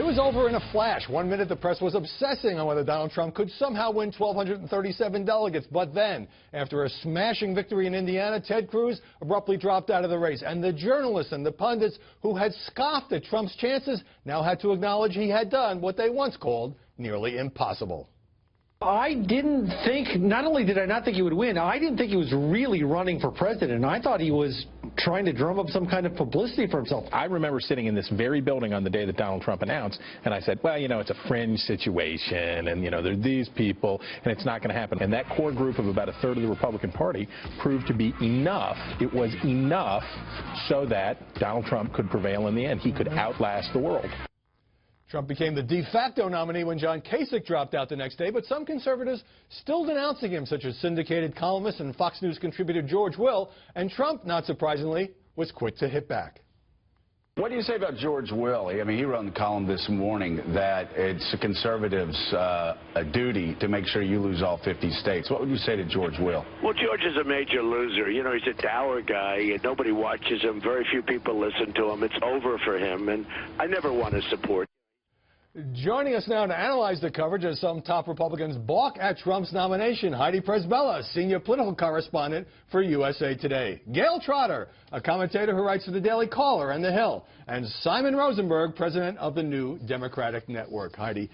It was over in a flash. 1 minute, the press was obsessing on whether Donald Trump could somehow win 1,237 delegates. But then, after a smashing victory in Indiana, Ted Cruz abruptly dropped out of the race. And the journalists and the pundits who had scoffed at Trump's chances now had to acknowledge he had done what they once called nearly impossible. I didn't think, not only did I not think he would win, I didn't think he was really running for president. I thought he was trying to drum up some kind of publicity for himself. I remember sitting in this very building on the day that Donald Trump announced, and I said, well, you know, it's a fringe situation, and, you know, there are these people, and it's not going to happen. And that core group of about a third of the Republican Party proved to be enough. It was enough so that Donald Trump could prevail in the end. He could outlast the world. Trump became the de facto nominee when John Kasich dropped out the next day, but some conservatives still denouncing him, such as syndicated columnist and Fox News contributor George Will, and Trump, not surprisingly, was quick to hit back. What do you say about George Will? I mean, he wrote in the column this morning that it's a conservative's duty to make sure you lose all 50 states. What would you say to George Will? Well, George is a major loser. You know, he's a dour guy, and nobody watches him. Very few people listen to him. It's over for him, and I never want to support. Joining us now to analyze the coverage as some top Republicans balk at Trump's nomination, Heidi Presbella, senior political correspondent for USA Today. Gail Trotter, a commentator who writes for the Daily Caller and The Hill. And Simon Rosenberg, president of the New Democratic Network. Heidi,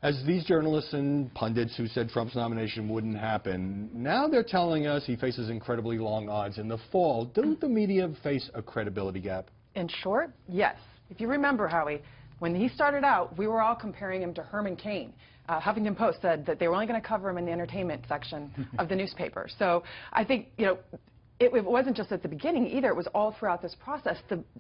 as these journalists and pundits who said Trump's nomination wouldn't happen, now they're telling us he faces incredibly long odds in the fall. Don't the media face a credibility gap? In short, yes. If you remember, Howie, when he started out, we were all comparing him to Herman Cain. Huffington Post said that they were only going to cover him in the entertainment section of the newspaper. So I think, you know, it wasn't just at the beginning either. It was all throughout this process.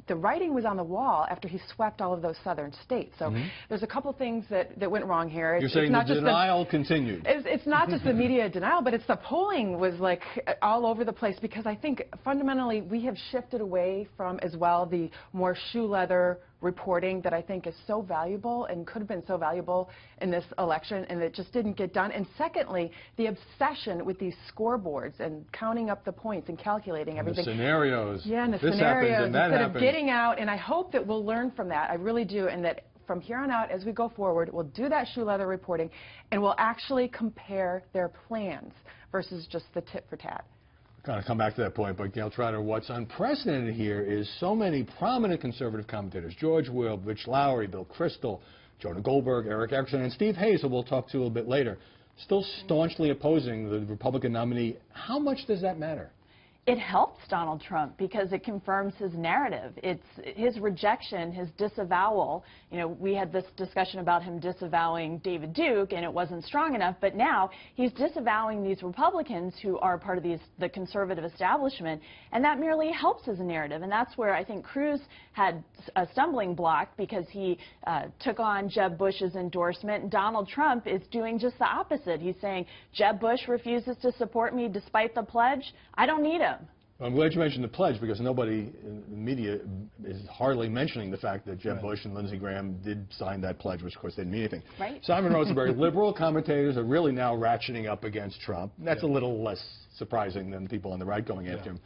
The writing was on the wall after he swept all of those southern states. So there's a couple things that went wrong here. You're saying the denial continued. It's not just the media denial, but it's the polling was like all over the place, because I think fundamentally we have shifted away from as well the more shoe leather reporting that I think is so valuable and could have been so valuable in this election, and it just didn't get done. And secondly, the obsession with these scoreboards and counting up the points and calculating everything. The scenarios. Yeah, and the this scenarios happens and that instead happens. of getting out. And I hope that we'll learn from that. I really do. And that from here on out, as we go forward, we'll do that shoe leather reporting, and we'll actually compare their plans versus just the tit for tat. Kind of come back to that point, but Gail Trotter, what's unprecedented here is so many prominent conservative commentators, George Will, Rich Lowry, Bill Kristol, Jonah Goldberg, Eric Erickson, and Steve Hayes, who we'll talk to a little bit later, still staunchly opposing the Republican nominee. How much does that matter? It helps Donald Trump because it confirms his narrative. It's his rejection, his disavowal. You know, we had this discussion about him disavowing David Duke, and it wasn't strong enough. But now he's disavowing these Republicans who are part of the conservative establishment, and that merely helps his narrative. And that's where I think Cruz had a stumbling block, because he took on Jeb Bush's endorsement. And Donald Trump is doing just the opposite. He's saying, Jeb Bush refuses to support me despite the pledge. I don't need him. I'm glad you mentioned the pledge, because nobody in the media is hardly mentioning the fact that Jeb Bush and Lindsey Graham did sign that pledge, which of course didn't mean anything. Right. Simon Rosenberg, liberal commentators are really now ratcheting up against Trump. That's a little less surprising than people on the right going after him.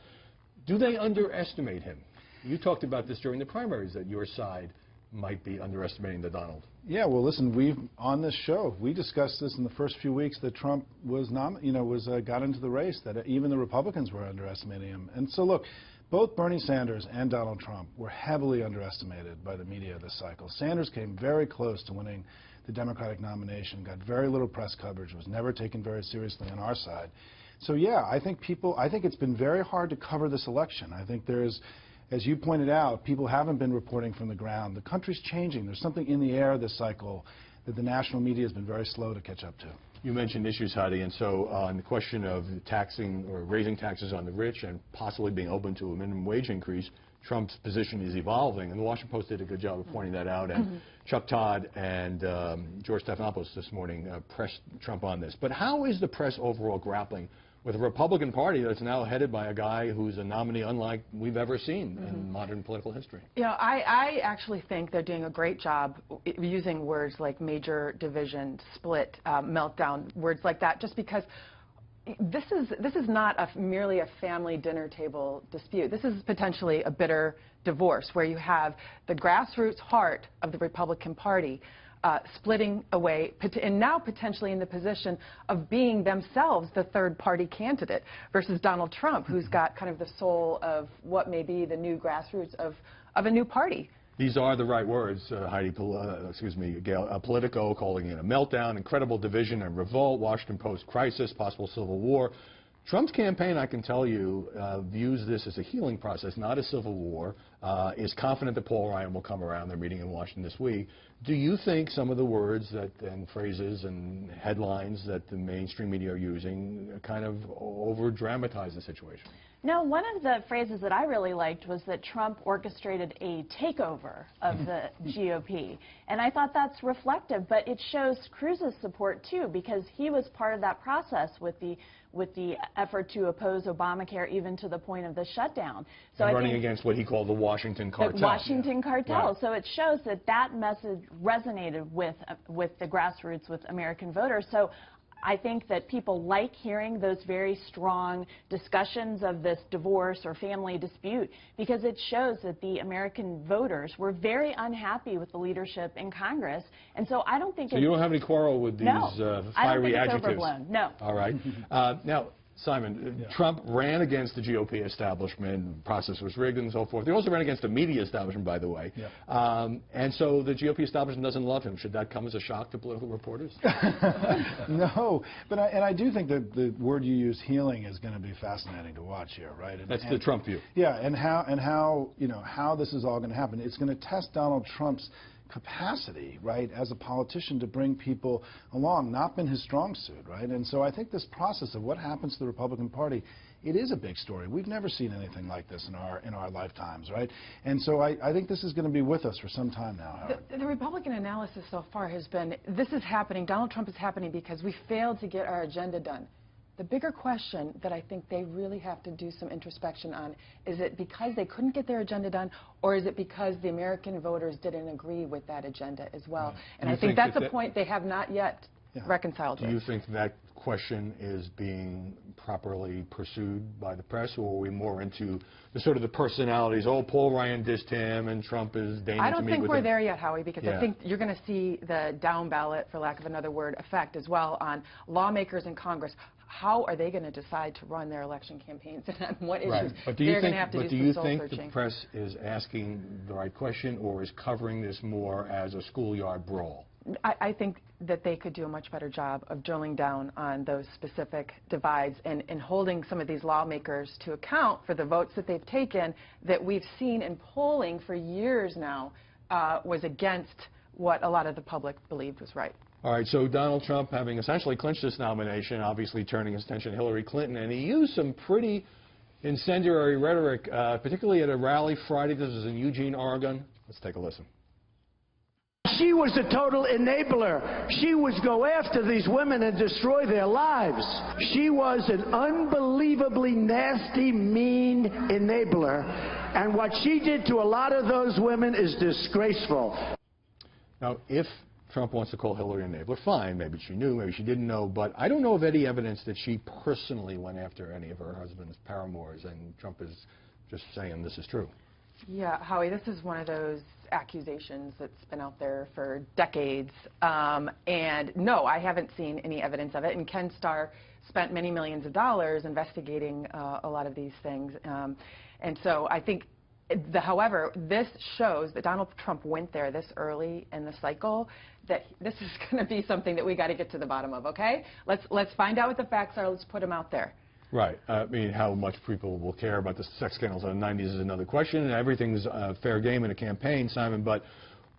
Do they underestimate him? You talked about this during the primaries, that your side might be underestimating the Donald. Yeah, well, listen, on this show, we discussed this in the first few weeks that Trump was got into the race, that even the Republicans were underestimating him. And so, look, both Bernie Sanders and Donald Trump were heavily underestimated by the media this cycle. Sanders came very close to winning the Democratic nomination, got very little press coverage, was never taken very seriously on our side. So, yeah, I think it's been very hard to cover this election. I think there's, as you pointed out, people haven't been reporting from the ground. The country's changing. There's something in the air this cycle that the national media has been very slow to catch up to. You mentioned issues, Heidi, and so on the question of taxing or raising taxes on the rich and possibly being open to a minimum wage increase, Trump's position is evolving, and the Washington Post did a good job of pointing that out. And Chuck Todd and George Stephanopoulos this morning pressed Trump on this. But how is the press overall grappling with a Republican Party that's now headed by a guy who's a nominee unlike we've ever seen in modern political history? You know, I actually think they're doing a great job using words like major division, split, meltdown, words like that, just because This is not merely a family dinner table dispute. This is potentially a bitter divorce where you have the grassroots heart of the Republican Party splitting away and now potentially in the position of being themselves the third-party candidate versus Donald Trump, who's got kind of the soul of what may be the new grassroots of a new party. These are the right words, Heidi, Gail. Politico calling it a meltdown, incredible division and revolt, Washington Post crisis, possible civil war. Trump's campaign, I can tell you, views this as a healing process, not a civil war, is confident that Paul Ryan will come around. They're meeting in Washington this week. Do you think some of the words and phrases and headlines that the mainstream media are using kind of over-dramatize the situation? No, one of the phrases that I really liked was that Trump orchestrated a takeover of the GOP. And I thought that's reflective, but it shows Cruz's support, too, because he was part of that process with the effort to oppose Obamacare even to the point of the shutdown. So and running against what he called the Washington cartel. The Washington cartel. Right. So it shows that that message resonated with the grassroots, with American voters. So I think that people like hearing those very strong discussions of this divorce or family dispute because it shows that the American voters were very unhappy with the leadership in Congress. And so I don't think So you don't have any quarrel with these fiery adjectives? I don't think it's overblown. No. All right. Now, Simon, Trump ran against the GOP establishment, process was rigged and so forth. He also ran against the media establishment, by the way. And so the GOP establishment doesn't love him. Should that come as a shock to political reporters? No, but I do think that the word you use, healing, is going to be fascinating to watch here, right? That's the Trump view. Yeah, and how this is all going to happen. It's going to test Donald Trump's capacity, right, as a politician to bring people along, not been his strong suit, right? And so I think this process of what happens to the Republican Party, it is a big story. We've never seen anything like this in our lifetimes, right? And so I think this is going to be with us for some time now, Howard. The Republican analysis so far has been, this is happening, Donald Trump is happening because we failed to get our agenda done. The bigger question that I think they really have to do some introspection on, is it because they couldn't get their agenda done, or is it because the American voters didn't agree with that agenda as well? And I think that's a point they have not yet reconciled with. Do you think that question is being properly pursued by the press, or are we more into the sort of the personalities? Oh, Paul Ryan dissed him, and Trump is deigning to meet with him. I don't think we're there yet, Howie, because I think you're going to see the down ballot, for lack of another word, effect as well on lawmakers in Congress. How are they going to decide to run their election campaigns and on what issues they're going to have to do some soul searching? But do you think the press is asking the right question, or is covering this more as a schoolyard brawl? I think that they could do a much better job of drilling down on those specific divides and holding some of these lawmakers to account for the votes that they've taken that we've seen in polling for years now was against what a lot of the public believed was right. All right, so Donald Trump, having essentially clinched this nomination, obviously turning his attention to Hillary Clinton, and he used some pretty incendiary rhetoric, particularly at a rally Friday. This was in Eugene, Oregon. Let's take a listen. She was a total enabler. She would go after these women and destroy their lives. She was an unbelievably nasty, mean enabler. And what she did to a lot of those women is disgraceful. Now, if Trump wants to call Hillary an enabler, fine. Maybe she knew, maybe she didn't know. But I don't know of any evidence that she personally went after any of her husband's paramours. And Trump is just saying this is true. Yeah, Howie, this is one of those accusations that's been out there for decades. And no, I haven't seen any evidence of it. And Ken Starr spent many millions of dollars investigating a lot of these things. And so I think, however, this shows that Donald Trump went there this early in the cycle, that this is going to be something that we got to get to the bottom of, okay? Let's find out what the facts are. Let's put them out there. Right. I mean, how much people will care about the sex scandals in the 90s is another question, and everything's fair game in a campaign, Simon, but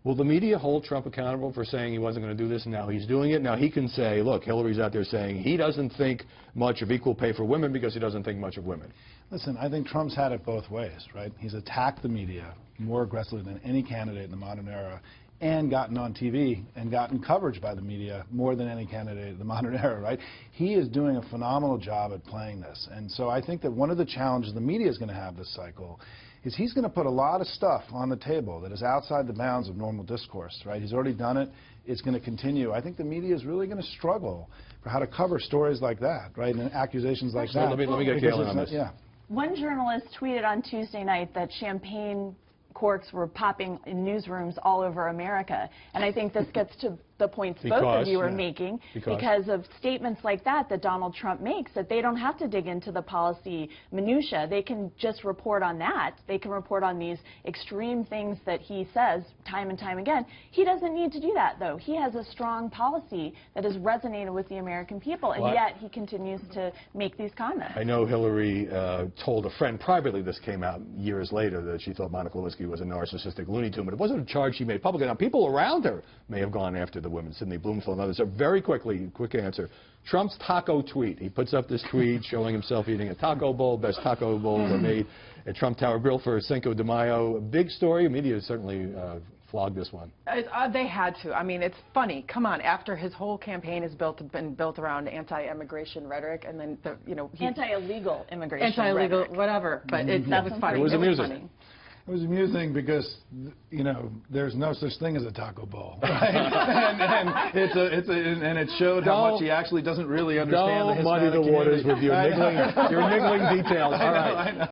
will the media hold Trump accountable for saying he wasn't going to do this and now he's doing it? Now, he can say, look, Hillary's out there saying he doesn't think much of equal pay for women because he doesn't think much of women. Listen, I think Trump's had it both ways, right? He's attacked the media more aggressively than any candidate in the modern era and gotten on TV and gotten coverage by the media more than any candidate in the modern era, right? He is doing a phenomenal job at playing this. And so I think that one of the challenges the media is going to have this cycle is he's going to put a lot of stuff on the table that is outside the bounds of normal discourse, right? He's already done it. It's going to continue. I think the media is really going to struggle for how to cover stories like that, right, and accusations like that. Let me get Gail in on this. Yeah. One journalist tweeted on Tuesday night that champagne corks were popping in newsrooms all over America. And I think this gets to the points both of you are making because of statements like that Donald Trump makes, that they don't have to dig into the policy minutia. They can just report on that. They can report on these extreme things that he says time and time again. He doesn't need to do that, though. He has a strong policy that has resonated with the American people, and yet he continues to make these comments. I know Hillary told a friend privately, this came out years later, that she thought Monica Lewinsky was a narcissistic Looney Tune, but it wasn't a charge she made publicly. Now, people around her may have gone after the women, Sidney Blumenthal and others. So very quickly, quick answer. Trump's taco tweet. He puts up this tweet showing himself eating a taco bowl, best taco bowl ever made at Trump Tower Grill for Cinco de Mayo. A big story. Media certainly flogged this one. They had to. I mean, it's funny. Come on, after his whole campaign has been built around anti-immigration rhetoric, and then anti-illegal immigration, anti-illegal, whatever. But that was funny. It was amusing. It was amusing because, you know, there's no such thing as a taco bowl, right? and it showed how much he actually doesn't really understand the Hispanic community. Don't muddy the waters with your niggling details. All right.